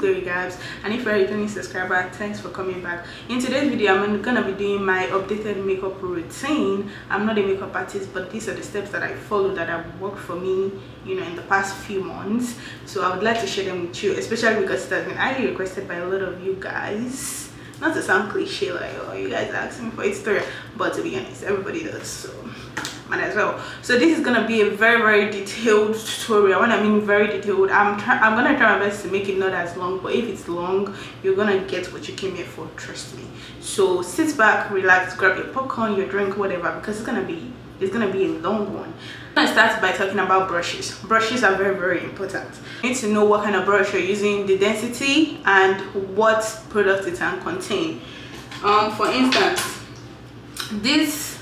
GloryGabs, and if you're a returning subscriber, thanks for coming back. In today's video, I'm gonna be doing my updated makeup routine. I'm not a makeup artist, but these are the steps that I follow that have worked for me, you know, in the past few months. So I would like to share them with you, especially because it has been highly requested by a lot of you guys. Not to sound cliche like, oh, you guys are asking for it story, but to be honest, everybody does, so might as well. So this is gonna be a very detailed tutorial. When I mean very detailed, I'm gonna try my best to make it not as long, but if it's long, you're gonna get what you came here for, trust me. So sit back, relax, grab your popcorn, your drink, whatever, because it's gonna be a long one. I'm gonna start by talking about brushes. Brushes are very important. You need to know what kind of brush you're using, the density, and what product it can contain. For instance, this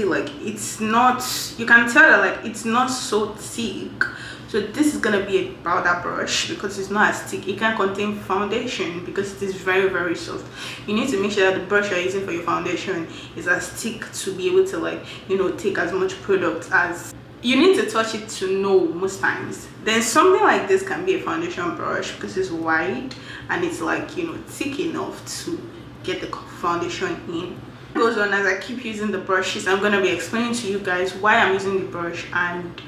like, it's not, you can tell that like it's not so thick, so this is gonna be a powder brush because it's not as thick. It can contain foundation because it is very soft. You need to make sure that the brush you're using for your foundation is as thick to be able to, like, you know, take as much product as you need to touch it to know most times. Then something like this can be a foundation brush because it's wide and it's, like, you know, thick enough to get the foundation in. Goes on, as I keep using the brushes, I'm going to be explaining to you guys why I'm using the brush and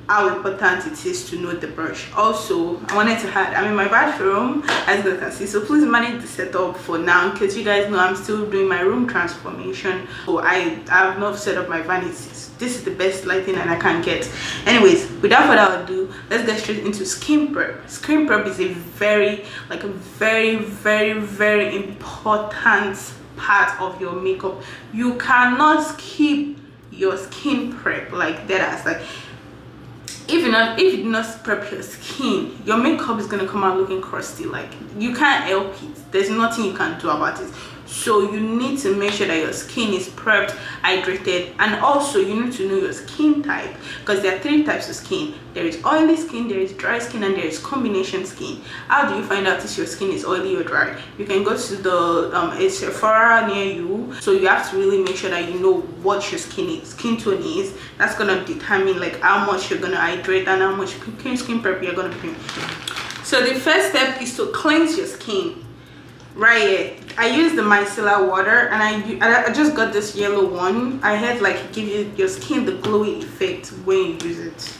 how important it is to know the brush. Also, I wanted to add, I'm in my bathroom, as you guys can see, so please manage the setup for now, because you guys know I'm still doing my room transformation, so I have not set up my vanities. This is the best lighting that I can get. Anyways, without further ado, let's get straight into skin prep. Skin prep is a very important part of your makeup. You cannot skip your skin prep like that. Like, if you do not prep your skin, your makeup is gonna come out looking crusty. Like, you can't help it. There's nothing you can do about it. So you need to make sure that your skin is prepped, hydrated, and also you need to know your skin type, because there are 3 types of skin. There is oily skin, there is dry skin, and there is combination skin. How do you find out if your skin is oily or dry? You can go to the a Sephora near you, so you have to really make sure that you know what your skin tone is. That's gonna determine like how much you're gonna hydrate and how much skin prep you're gonna do. So the first step is to cleanse your skin. Right here, I use the micellar water, and I just got this yellow one. I had like give you your skin the glowy effect when you use it.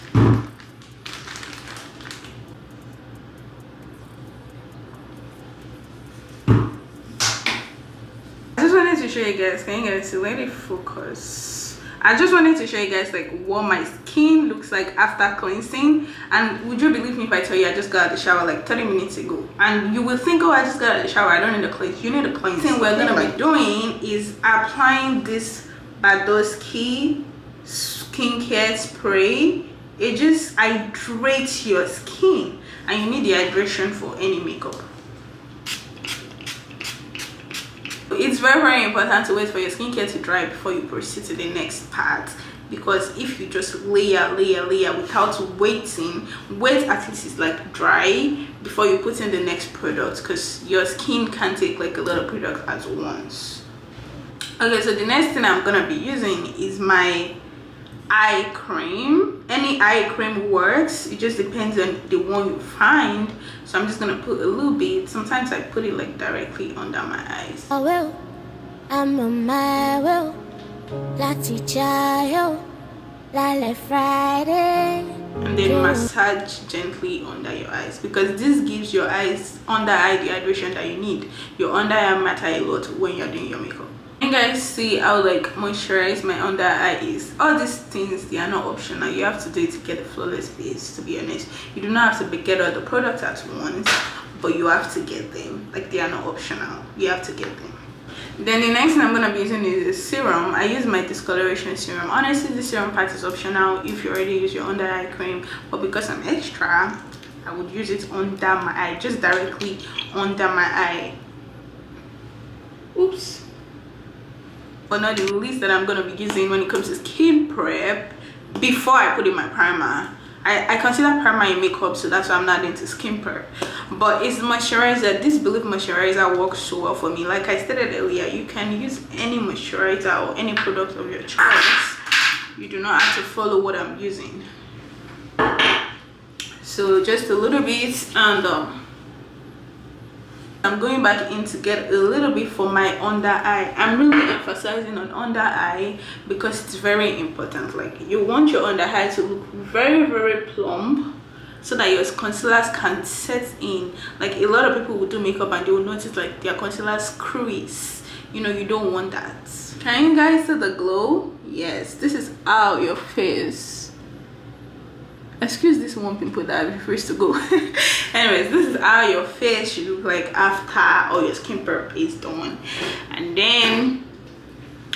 I just wanted to show you guys, can you guys see? Let it focus. I just wanted to show you guys like what my skin looks like after cleansing. And would you believe me if I tell you I just got out of the shower like 30 minutes ago? And you will think, oh, I just got out of the shower, I don't need to cleanse. You need to cleanse. The thing we're gonna be doing is applying this Badowski skincare spray. It just hydrates your skin, and you need the hydration for any makeup. It's very important to wait for your skincare to dry before you proceed to the next part, because if you just layer without waiting, wait at least it's like dry before you put in the next product, because your skin can take like a lot of product at once. Okay, so the next thing I'm gonna be using is my eye cream. Any eye cream works, it just depends on the one you find. So I'm just gonna put a little bit. Sometimes I put it like directly under my eyes. I will, I'm on my will. Latichayo, Lale Friday. And then massage gently under your eyes, because this gives your eyes, under eye, the hydration that you need. Your under eye matter a lot when you're doing your makeup. You guys see how like moisturized my under eye is. All these things, they are not optional. You have to do it to get a flawless base. To be honest, you do not have to get all the products at once, but you have to get them. Like, they are not optional, you have to get them. Then the next thing I'm gonna be using is a serum. I use my discoloration serum. Honestly, the serum part is optional if you already use your under eye cream, but because I'm extra, I would use it under my eye, just directly under my eye. Oops. But not the least that I'm gonna be using when it comes to skin prep, before I put in my primer, I consider primer in makeup, so that's why I'm not into skin prep. But it's moisturizer. This Believe moisturizer works so well for me. Like I stated earlier, you can use any moisturizer or any product of your choice. You do not have to follow what I'm using. So just a little bit, and I'm going back in to get a little bit for my under eye. I'm really emphasizing on under eye because it's very important. Like, you want your under eye to look very, very plump so that your concealers can set in. Like, a lot of people will do makeup and they will notice like their concealers crease. You know, you don't want that. Can you guys see the glow? Yes, this is how your face, excuse this one pimple that I refuse to go. Anyways, this is how your face should look like after all your skin prep is done. And then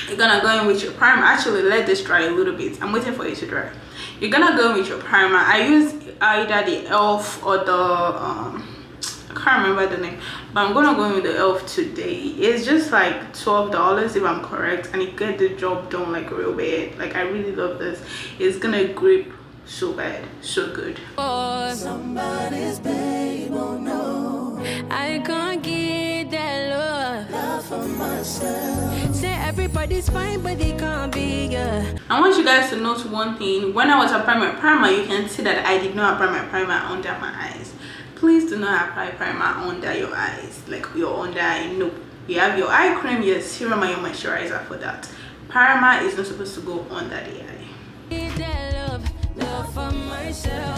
you're gonna go in with your primer. Actually, let this dry a little bit. I'm waiting for it to dry. You're gonna go in with your primer. I use either the elf or the I can't remember the name, but I'm gonna go in with the elf today. It's just like $12 if I'm correct, and it gets the job done like real bad. Like, I really love this. It's gonna grip so bad, so good. Somebody's babe, oh no, I can't get that love for myself. Say everybody's fine, but they can't be. I want you guys to note one thing. When I was applying my primer, you can see that I did not apply my primer under my eyes. Please do not apply primer under your eyes, like your under eye. Nope. You have your eye cream, your serum, and your moisturizer for that. Primer is not supposed to go under the eye.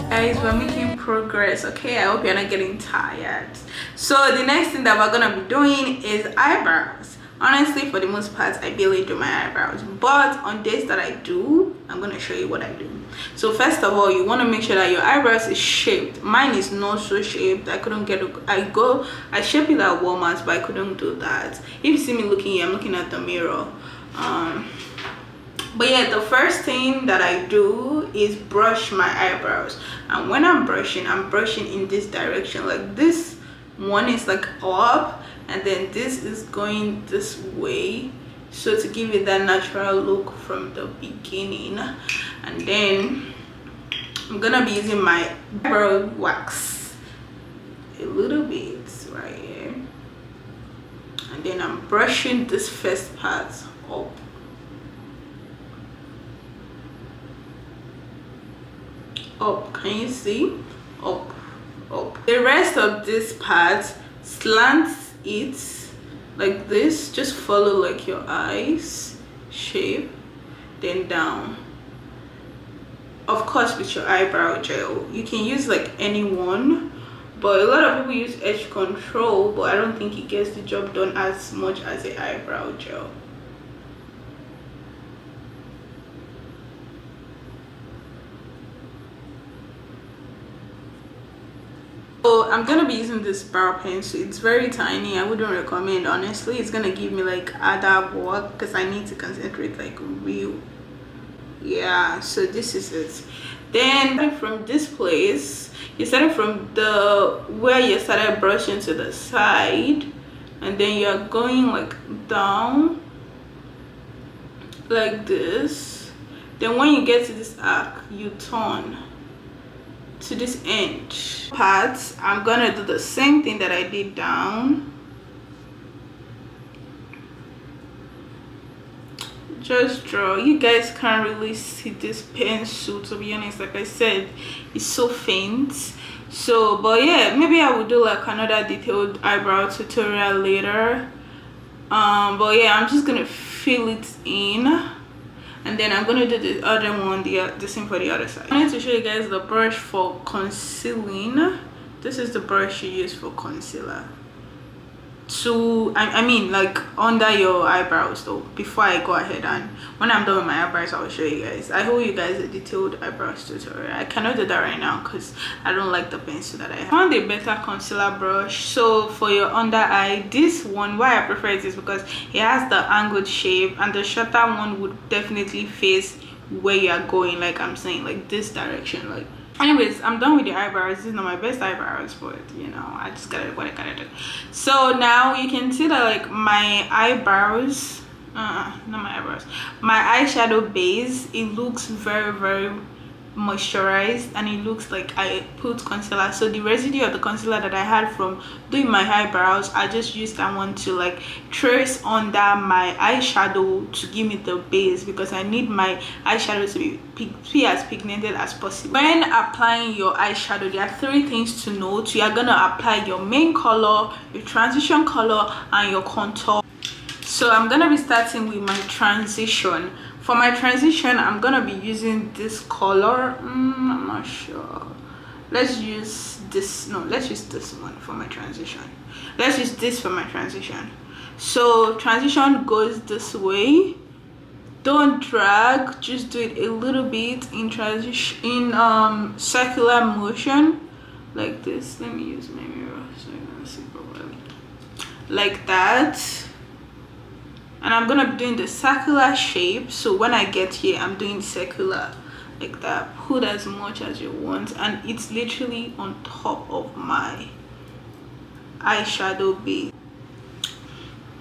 Guys, we're making progress, okay? I hope you're not getting tired. So the next thing that we're gonna be doing is eyebrows. Honestly, for the most part, I barely do my eyebrows, but on days that I do, I'm gonna show you what I do. So first of all, you want to make sure that your eyebrows is shaped. Mine is not so shaped. I couldn't get I shape it at Walmart, but I couldn't do that. If you see me looking here, I'm looking at the mirror. But yeah, the first thing that I do is brush my eyebrows. And when I'm brushing in this direction. Like, this one is like up, and then this is going this way, so to give it that natural look from the beginning. And then I'm gonna be using my eyebrow wax a little bit right here, and then I'm brushing this first part up. Can you see? Up. The rest of this part, slant it like this. Just follow like your eyes shape, then down. Of course, with your eyebrow gel, you can use like any one, but a lot of people use edge control, but I don't think it gets the job done as much as the eyebrow gel. So I'm gonna be using this brow pencil. It's very tiny. I wouldn't recommend, honestly. It's gonna give me like other work because I need to concentrate like real. Yeah, so this is it. Then from this place, you started from the where you started brushing to the side, and then you're going like down like this. Then when you get to this arc, you turn to this end part. I'm gonna do the same thing that I did down. Just draw. You guys can't really see this pencil, to be honest. Like I said, it's so faint. So, but yeah, maybe I will do like another detailed eyebrow tutorial later. But yeah, I'm just gonna fill it in, and then I'm gonna do the other one, the same for the other side. I wanted to show you guys the brush for concealing. This is the brush you use for concealer. To I mean like under your eyebrows though. Before I go ahead, and when I'm done with my eyebrows, I will show you guys. I hope you guys a detailed eyebrows tutorial. I cannot do that right now because I don't like the pencil that I have. I found a better concealer brush. So for your under eye, this one, why I prefer it is because it has the angled shape, and the shorter one would definitely face where you are going, like I'm saying, like this direction. Like, anyways, I'm done with the eyebrows. This is not my best eyebrows, but you know, I just gotta do what I gotta do. So now you can see that like my eyebrows, not my eyebrows, my eyeshadow base, it looks very, very moisturized and it looks like I put concealer. So the residue of the concealer that I had from doing my eyebrows, I just used that one to like trace under my eyeshadow to give me the base, because I need my eyeshadow to be as pigmented as possible. When applying your eyeshadow, there are 3 things to note. You are going to apply your main color, your transition color, and your contour. So I'm gonna be starting with my transition. For my transition, I'm gonna be using this color. I'm not sure. Let's use this. No, let's use this one for my transition. Let's use this for my transition. So transition goes this way. Don't drag. Just do it a little bit in transition, in circular motion, like this. Let me use my mirror so you can see properly. Like that. And I'm gonna be doing the circular shape. So when I get here, I'm doing circular like that. Put as much as you want, and it's literally on top of my eyeshadow base.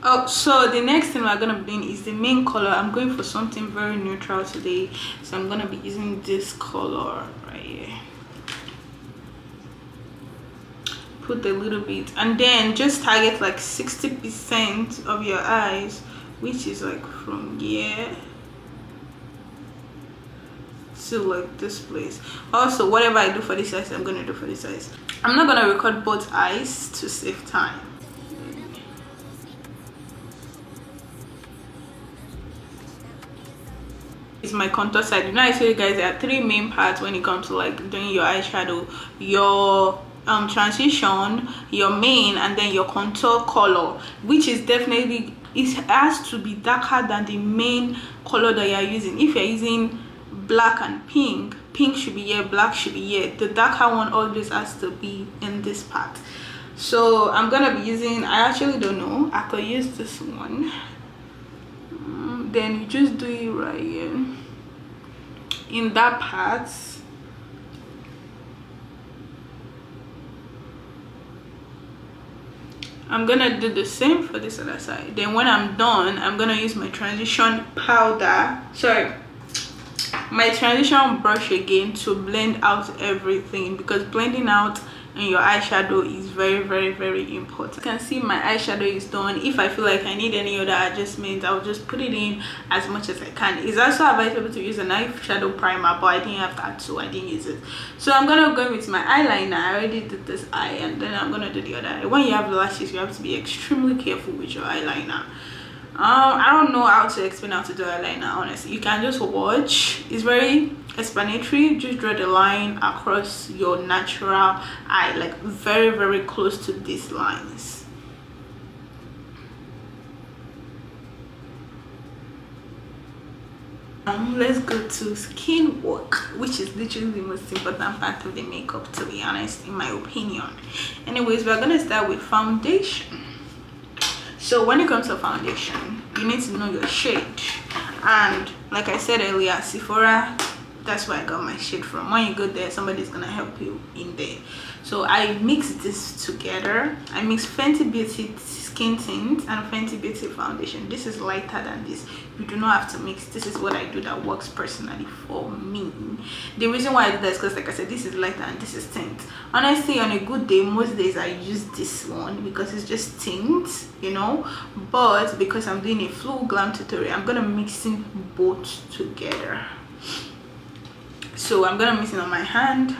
Oh, so the next thing we're gonna be doing is the main color. I'm going for something very neutral today, so I'm gonna be using this color right here. Put a little bit, and then just target like 60% of your eyes, which is like from here to like this place. Also, whatever I do for this eyes, I'm gonna do for this eyes. I'm not gonna record both eyes to save time. It's my contour side. You know, I tell you guys there are 3 main parts when it comes to like doing your eyeshadow: your transition, your main, and then your contour color, which is definitely, it has to be darker than the main color that you're using. If you're using black and pink, pink should be here, black should be here. The darker one always has to be in this part. So I'm gonna be using, I actually don't know, I could use this one. Then you just do it right here in that part. I'm gonna do the same for this other side. Then when I'm done, I'm gonna use my transition powder, my transition brush again, to blend out everything, because blending out in your eyeshadow is very, very, very important. You can see my eyeshadow is done. If I feel like I need any other adjustments, I'll just put it in as much as I can. It's also advisable to use an eyeshadow primer, but I didn't have that, so I didn't use it. So I'm gonna go with my eyeliner. I already did this eye, and then I'm gonna do the other eye. When you have lashes, you have to be extremely careful with your eyeliner. I don't know how to explain how to do eyeliner, honestly. You can just watch. It's very explanatory. Just draw the line across your natural eye, like very, very close to these lines. Let's go to skin work, which is literally the most important part of the makeup, to be honest, in my opinion. Anyways, we're gonna start with foundation. So when it comes to foundation, you need to know your shade, and like I said earlier, Sephora, that's where I got my shade from. When you go there, somebody's gonna help you in there. So I mix this together. I mix Fenty Beauty skin tint and Fenty Beauty foundation. This is lighter than this. You do not have to mix. This is what I do that works personally for me. The reason why I do that is because, like I said, this is lighter and this is tint. Honestly, on a good day, most days I use this one because it's just tint, you know. But because I'm doing a full glam tutorial, I'm gonna mix in both together. So I'm gonna mix it on my hand.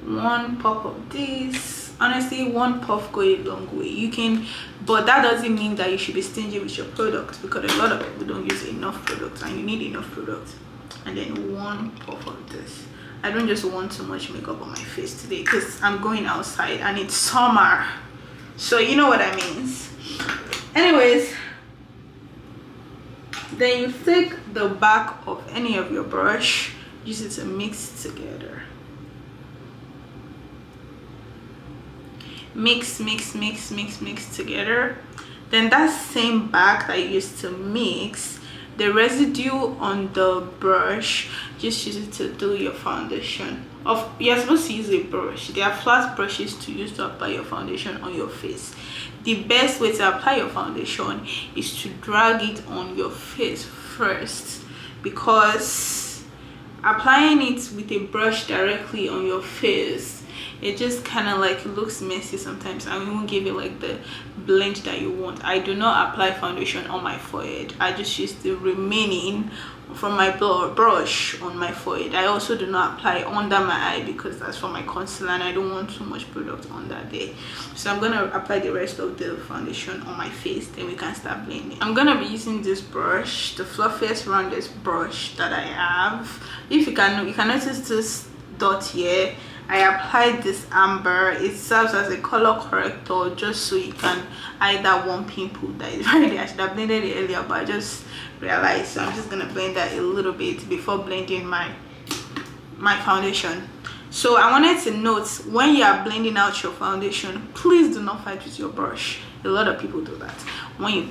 One puff of this. Honestly, one puff go a long way. You can, but that doesn't mean that you should be stingy with your products, because a lot of people don't use enough products, and you need enough products. And then one puff of this. I don't just want too much makeup on my face today because I'm going outside and it's summer, so you know what that means. Anyways, then you take the back of any of your brush, use it to mix together. Mix together. Then that same bag that you used to mix, the residue on the brush, just use it to do your foundation. You're supposed to use a brush. There are flat brushes to use to apply your foundation on your face. The best way to apply your foundation is to drag it on your face first, because applying it with a brush directly on your face, it just kind of like looks messy sometimes, and we won't give it like the blend that you want. I do not apply foundation on my forehead. I just use the remaining from my brush on my forehead. I also do not apply under my eye because that's for my concealer and I don't want too much product under there. So I'm gonna apply the rest of the foundation on my face, then we can start blending. I'm gonna be using this brush, the fluffiest roundest brush that I have. If you can notice this dot here. I applied this amber. It serves as a color corrector just so you can hide that one pimple that is right there. I should have blended it earlier, but I just realized, so I'm just gonna blend that a little bit before blending my foundation. So I wanted to note, when you are blending out your foundation, please do not fight with your brush. A lot of people do that. When you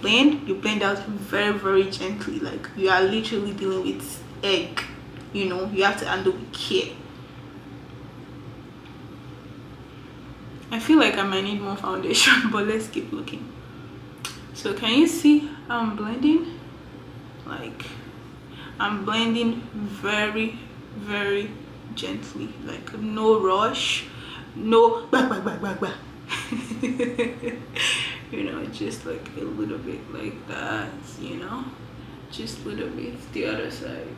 blend out very, very gently, like you are literally dealing with egg, you know. You have to handle with care. I feel like I might need more foundation, but let's keep looking. So can you see how I'm blending? Like, I'm blending very, very gently, like no rush, no you know, just like a little bit like that, you know, just a little bit. The other side.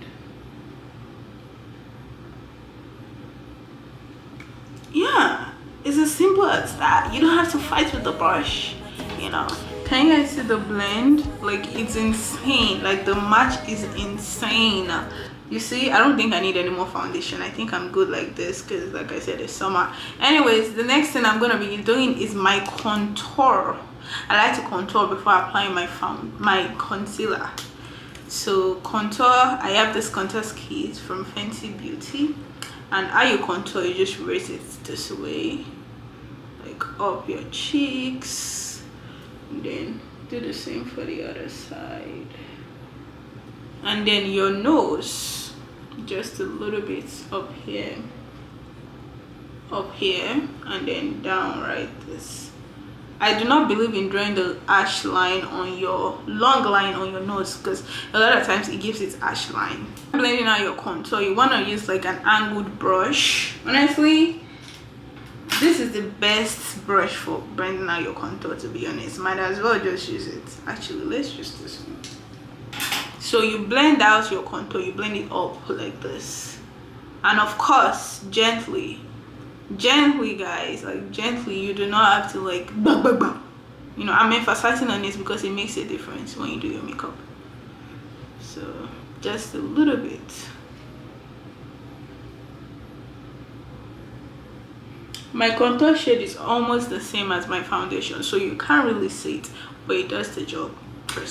Yeah, it's as simple as that. You don't have to fight with the brush, you know. Can you guys see the blend? Like, it's insane. Like, the match is insane. You see, I don't think I need any more foundation. I think I'm good like this because, like I said, it's summer. Anyways, the next thing I'm gonna be doing is my contour. I like to contour before applying my concealer. So contour, I have this contour kit from Fenty Beauty, and how you contour, you just raise it this way, like up your cheeks, and then do the same for the other side. And then your nose, just a little bit up here, and then down right this. I do not believe in drawing the ash line on your long line on your nose because a lot of times it gives it ash line. Blending out your contour, you want to use like an angled brush. Honestly, this is the best brush for blending out your contour, to be honest. Might as well just use it. Actually, let's use this one. So you blend out your contour, you blend it up like this, and of course gently guys, like gently. You do not have to like bah, bah, bah. You know, I'm emphasizing on this because it makes a difference when you do your makeup. So just a little bit. My contour shade is almost the same as my foundation, so you can't really see it, but it does the job.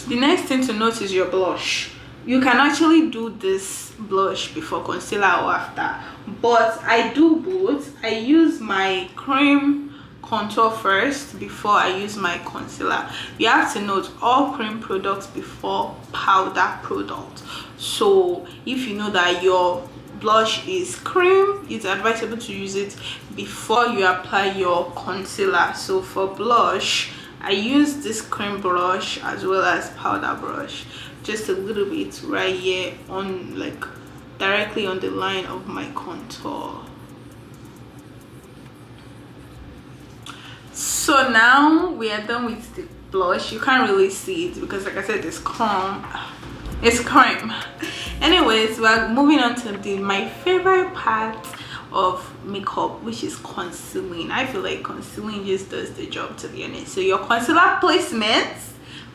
The next thing to note is your blush. You can actually do this blush before concealer or after, but I do both. I use my cream contour first before I use my concealer. You have to note all cream products before powder product. So if you know that your blush is cream, it's advisable to use it before you apply your concealer. So for blush, I use this cream brush as well as powder brush, just a little bit right here on, like directly on the line of my contour. So now we are done with the blush. You can't really see it because, like I said, it's cream. Anyways, we're moving on to my favorite part of makeup, which is concealing. I feel like concealing just does the job, to be honest. So your concealer placement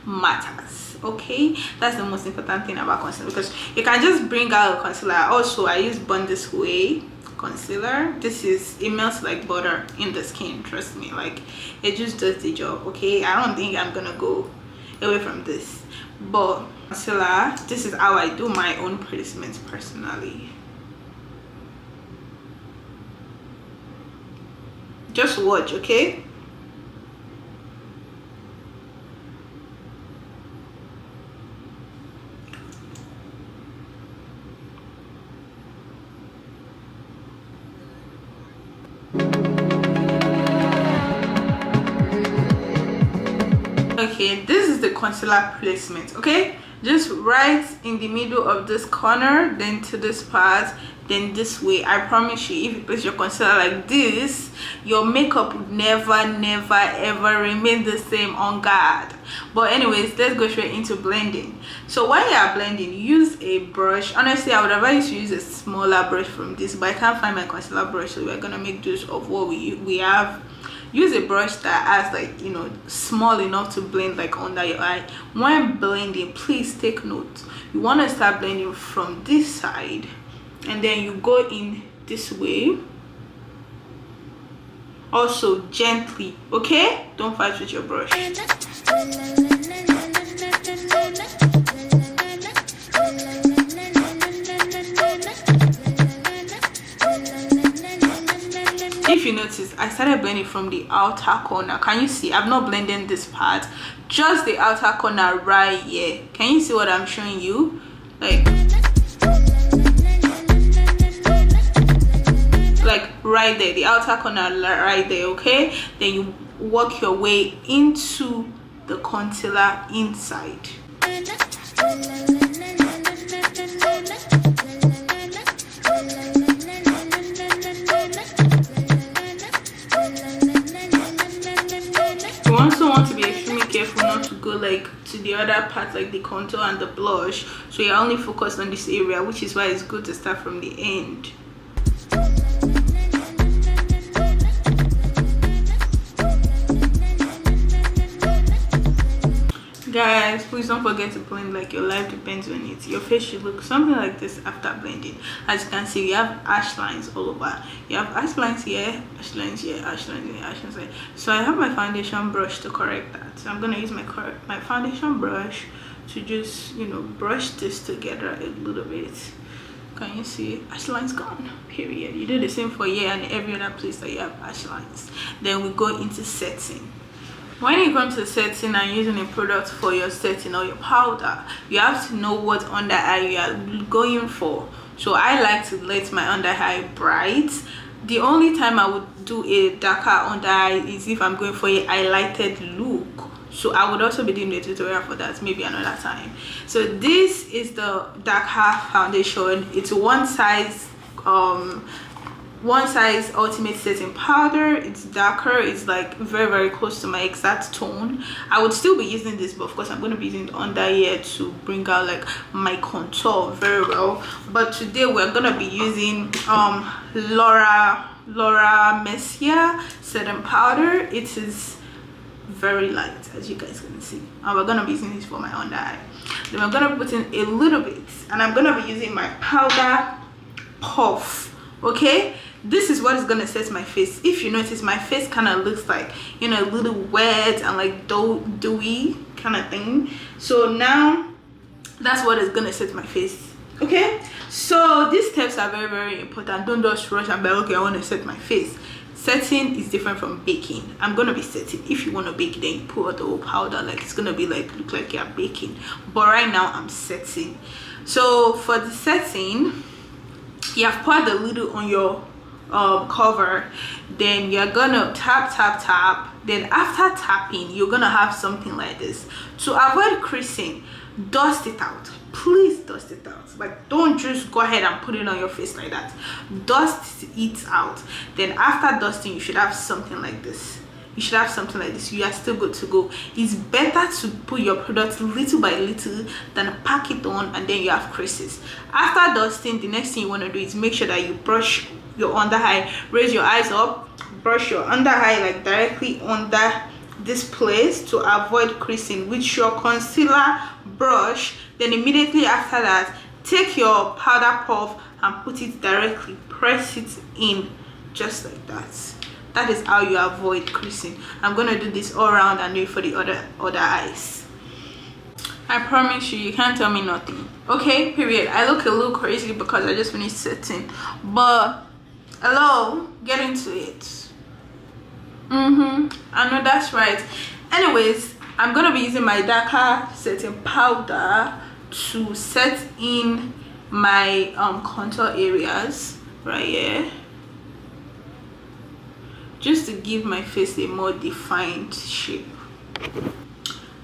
matters, okay? That's the most important thing about concealer, because you can just bring out a concealer. Also, I use Born This Way concealer. It melts like butter in the skin, trust me. Like, it just does the job, okay? I don't think I'm gonna go away from this. But concealer, this is how I do my own placements personally. Just watch, okay? Okay, this is the concealer placement, okay? Just right in the middle of this corner, then to this part, then this way, I promise you, if you place your concealer like this, your makeup would never ever remain the same on guard. But anyways, let's go straight into blending. So while you are blending, use a brush. Honestly, I would advise you to use a smaller brush from this, but I can't find my concealer brush, so we're gonna make use of what we have. Use a brush that has, like, you know, small enough to blend like under your eye. When blending, please take note, you want to start blending from this side and then you go in this way, also gently, okay? Don't fight with your brush. If you notice, I started blending from the outer corner. Can you see? I've not blended this part, just the outer corner right here. Can you see what I'm showing you? Like right there, the outer corner right there, okay? Then you work your way into the concealer inside. You also want to be extremely careful not to go like to the other part, like the contour and the blush, so you're only focused on this area, which is why it's good to start from the end. Guys, please don't forget to blend like your life depends on it. Your face should look something like this after blending. As you can see, we have ash lines all over. You have ash lines here, ash lines here, ash lines here, ash lines here. So I have my foundation brush to correct that. So I'm gonna use my foundation brush to just, you know, brush this together a little bit. Can you see? Ash lines gone, period. You do the same for here and every other place that you have ash lines. Then we go into setting. When it comes to setting and using a product for your setting or your powder, you have to know what under eye you are going for. So I like to let my under eye bright. The only time I would do a darker under eye is if I'm going for a highlighted look. So I would also be doing a tutorial for that maybe another time. So this is the darker foundation. It's one size ultimate setting powder. It's darker, it's like very close to my exact tone. I would still be using this, but of course I'm going to be using it under here to bring out like my contour very well. But today we're going to be using Laura Mercier setting powder. It is very light, as you guys can see, and we're going to be using this for my under eye. Then we're going to put in a little bit, and I'm going to be using my powder puff. Okay, this is what is going to set my face. If you notice, my face kind of looks like, you know, a little wet and like dewy kind of thing. So now that's what is going to set my face. Okay, so these steps are very important. Don't just rush and be like, okay, I want to set my face. Setting is different from baking. I'm going to be setting. If you want to bake, then you put out the whole powder, like it's going to be like look like you're baking. But right now I'm setting. So for the setting, you have poured a little on your cover, then you're gonna tap. Then after tapping, you're gonna have something like this. To avoid creasing, dust it out. Please dust it out. Like, don't just go ahead and put it on your face like that. Dust it out. Then after dusting, you should have something like this. You are still good to go. It's better to put your product little by little than pack it on and then you have creases. After dusting, the next thing you want to do is make sure that you brush your under eye. Raise your eyes up, brush your under eye like directly under this place to avoid creasing with your concealer brush. Then immediately after that, take your powder puff and put it directly, press it in just like that. That is how you avoid creasing. I'm gonna do this all around and do it for the other eyes. I promise you can't tell me nothing. Okay, period. I look a little crazy because I just finished setting, but hello, get into it. I know that's right. Anyways, I'm gonna be using my darker setting powder to set in my contour areas right here, just to give my face a more defined shape.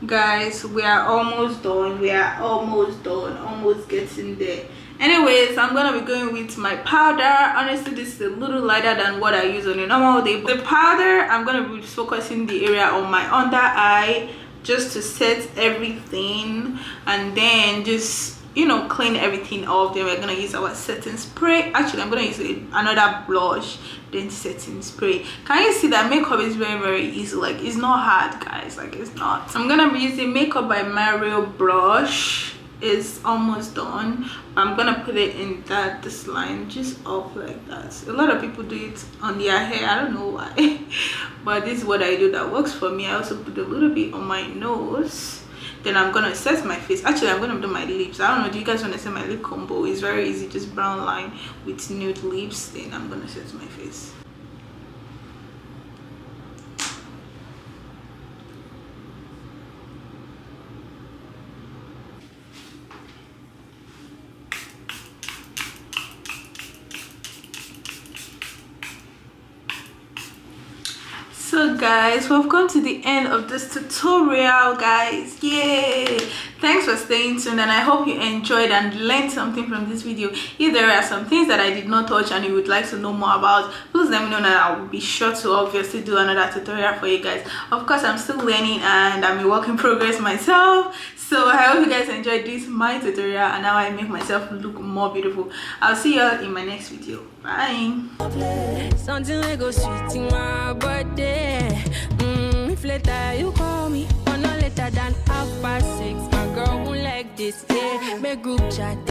Guys, we are almost done. Almost getting there. Anyways, I'm gonna be going with my powder. Honestly, this is a little lighter than what I use on a normal day. The powder, I'm gonna be focusing the area on my under eye just to set everything, and then just, you know, clean everything off. Then we're gonna use our setting spray. Actually, I'm gonna use another blush, then setting spray. Can you see that makeup is very, very easy? Like, it's not hard, guys. Like, it's not. I'm gonna be using Makeup by Mario brush. Is almost done. I'm gonna put it in this line just up like that. A lot of people do it on their hair. I don't know why, but this is what I do that works for me. I also put a little bit on my nose. Then I'm gonna set my face. Actually, I'm gonna do my lips. I don't know, do you guys want to set my lip combo? It's very easy, just brown line with nude lips. Then I'm gonna set my face. So guys, we've come to the end of this tutorial, guys. Yay! Thanks for staying tuned, and I hope you enjoyed and learned something from this video. If there are some things that I did not touch and you would like to know more about, please let me know, that I will be sure to obviously do another tutorial for you guys. Of course, I'm still learning and I'm a work in progress myself, so I hope you guys enjoyed this my tutorial, and now I make myself look more beautiful. I'll see y'all in my next video. Bye. Something like go sweet in my birthday. If later you call me, or no later than 6:30. My girl won't like this, yeah. Make group chat.